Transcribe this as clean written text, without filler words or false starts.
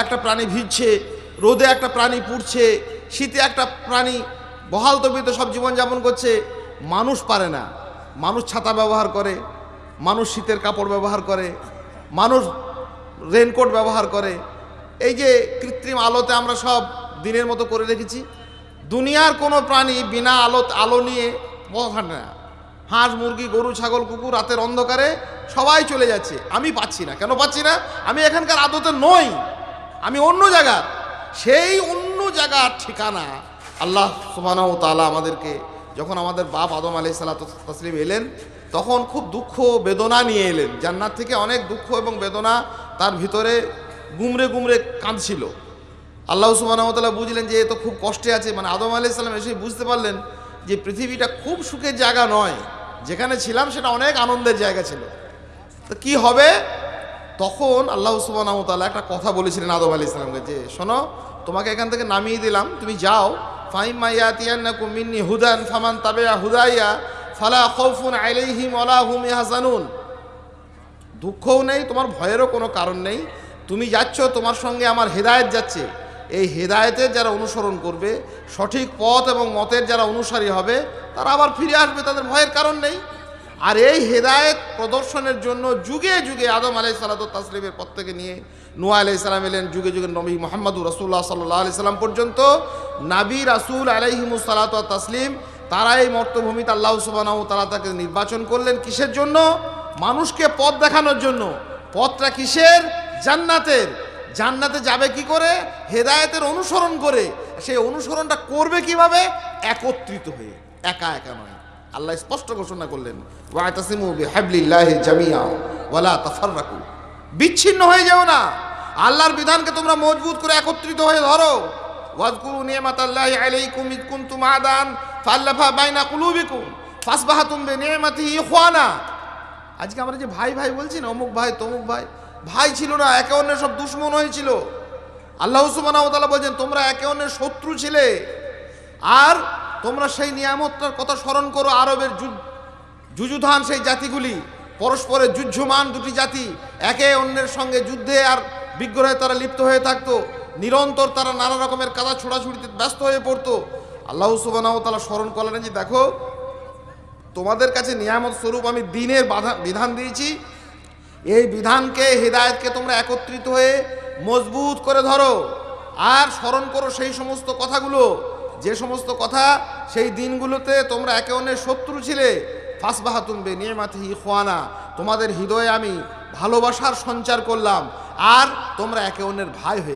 একটা প্রাণী ভিজছে, রোদে একটা প্রাণী পুড়ছে, শীতে একটা প্রাণী বহাল তবিতে সব জীবনযাপন করছে। মানুষ পারে না। মানুষ ছাতা ব্যবহার করে, মানুষ শীতের কাপড় ব্যবহার করে, মানুষ রেনকোট ব্যবহার করে। এই যে কৃত্রিম আলোতে আমরা সব দিনের মতো করে রেখেছি। দুনিয়ার কোনো প্রাণী বিনা আলো নিয়ে পথ হাঁটে না। হাঁস, মুরগি, গরু, ছাগল, কুকুর রাতের অন্ধকারে সবাই চলে যাচ্ছে। আমি পাচ্ছি না। কেন পাচ্ছি না? আমি এখানকার আদতে নই, আমি অন্য জায়গার। সেই অন্য জায়গার ঠিকানা আল্লাহ সুবহানাহু ওয়া তাআলা আমাদেরকে, যখন আমাদের বাপ আদম আলাইহিস সালাতু তাসলিম এলেন, তখন খুব দুঃখ বেদনা নিয়ে এলেন। জান্নাত থেকে অনেক দুঃখ এবং বেদনা তার ভিতরে গুমরে গুমরে কাঁদছিল। আল্লাহ সুবহানাহু ওয়া তাআলা বুঝলেন যে এ তো খুব কষ্টে আছে। মানে আদম আলাইহিস সালাম এসে বুঝতে পারলেন যে পৃথিবীটা খুব সুখের জায়গা নয়, যেখানে ছিলাম সেটা অনেক আনন্দের জায়গা ছিল। তো কি হবে? তখন আল্লাহ সুবহানাহু ওয়া তাআলা একটা কথা বলেছিলেন আদম আলাইহিস সালামকে, যে শোনো, তোমাকে এখান থেকে নামিয়ে দিলাম, তুমি যাও। ফাইম্মা ইয়াতিয়ান্নাকুম মিন্নি হুদান ফামান তাবিআ হুদায়া ফালা খাউফুন আলাইহিম ওয়ালা হুম ইয়াহজানুন। দুঃখও নেই, তোমার ভয়েরও কোনো কারণ নেই। তুমি যাচ্ছ, তোমার সঙ্গে আমার হেদায়েত যাচ্ছে। এই হেদায়েতের যারা অনুসরণ করবে, সঠিক পথ এবং মতের যারা অনুসারী হবে, তারা আবার ফিরে আসবে, তাদের ভয়ের কারণ নেই। আর এই হেদায়েত প্রদর্শনের জন্য যুগে যুগে আদম আলাইহিস সালাতু তাসলিমের পর থেকে নিয়ে নূহ আলাইহিস সালাম এলেন, যুগে যুগে নবী মুহাম্মদুর রাসূলুল্লাহ সাল্লাল্লাহু আলাইহি সাল্লাম পর্যন্ত নবী রাসূল আলাইহিমুস সালাতু ওয়াত তাসলিম, তারা এই মর্তভূমিতে আল্লাহ সুবহানাহু ওয়া তাআলা তাকে নির্বাচন করলেন। কিসের জন্য? মানুষকে পথ দেখানোর জন্য। পথটা কিসের? জান্নাতের। জান্নাতে যাবে কি করে? হেদায়েতের অনুসরণ করে। সেই অনুসরণটা করবে কিভাবে? একত্রিত হয়ে, একা একা নয়। আল্লাহ স্পষ্ট ঘোষণা করলেন, ওয়াতাসিমু বিহাবলিল্লাহি জামিআ ওয়ালা তাফাররাকু। বিচ্ছিন্ন হয়ে যাও না, আল্লাহর বিধানকে তোমরা মজবুত করে একত্রিত হয়ে ধরো। ওয়াজকুরু নি'মাতাল্লাহি আলাইকুম ইয কুনতুম আদান ফাআল্লাফা বাইনা কুলুবিকুম ফাসবাহাতুম বিনি'মাতিহি ইখওয়ানা। আজকে আমরা যে ভাই ভাই বলছি না, অমুক ভাই তমুক ভাই, ভাই ছিল না, একে অন্যের সব দুশমন হয়েছিল। আল্লাহ সুবহানাহু ওয়া তাআলা বলেন, তোমরা একে অন্যের শত্রু ছিলে। আর তোমরা সেই নিয়ামতটার কথা স্মরণ করো। আরবের যুযুধান সেই জাতিগুলি, পরস্পরের যুদ্ধমান দুটি জাতি, একে অন্যের সঙ্গে যুদ্ধে আর বিগ্রহে তারা লিপ্ত হয়ে থাকতো। নিরন্তর তারা নানা রকমের কাদা ছোড়াছুড়িতে ব্যস্ত হয়ে পড়তো। আল্লাহ সুবহানাহু ওয়া তাআলা স্মরণ করলেন যে দেখো, তোমাদের কাছে নিয়ামত স্বরূপ আমি দ্বীনের বিধান দিয়েছি। এই বিধানকে, হেদায়েতকে তোমরা একত্রিত হয়ে মজবুত করে ধরো। আর স্মরণ করো সেই সমস্ত কথাগুলো, যে সমস্ত কথা সেই দিনগুলোতে তোমরা একে অন্যের শত্রু ছিলে। ফাসবাহাতুম বিনি'মাতিহি ইখওয়ানা, তোমাদের হৃদয়ে আমি ভালোবাসার সঞ্চার করলাম, আর তোমরা একে অন্যের ভাই হয়ে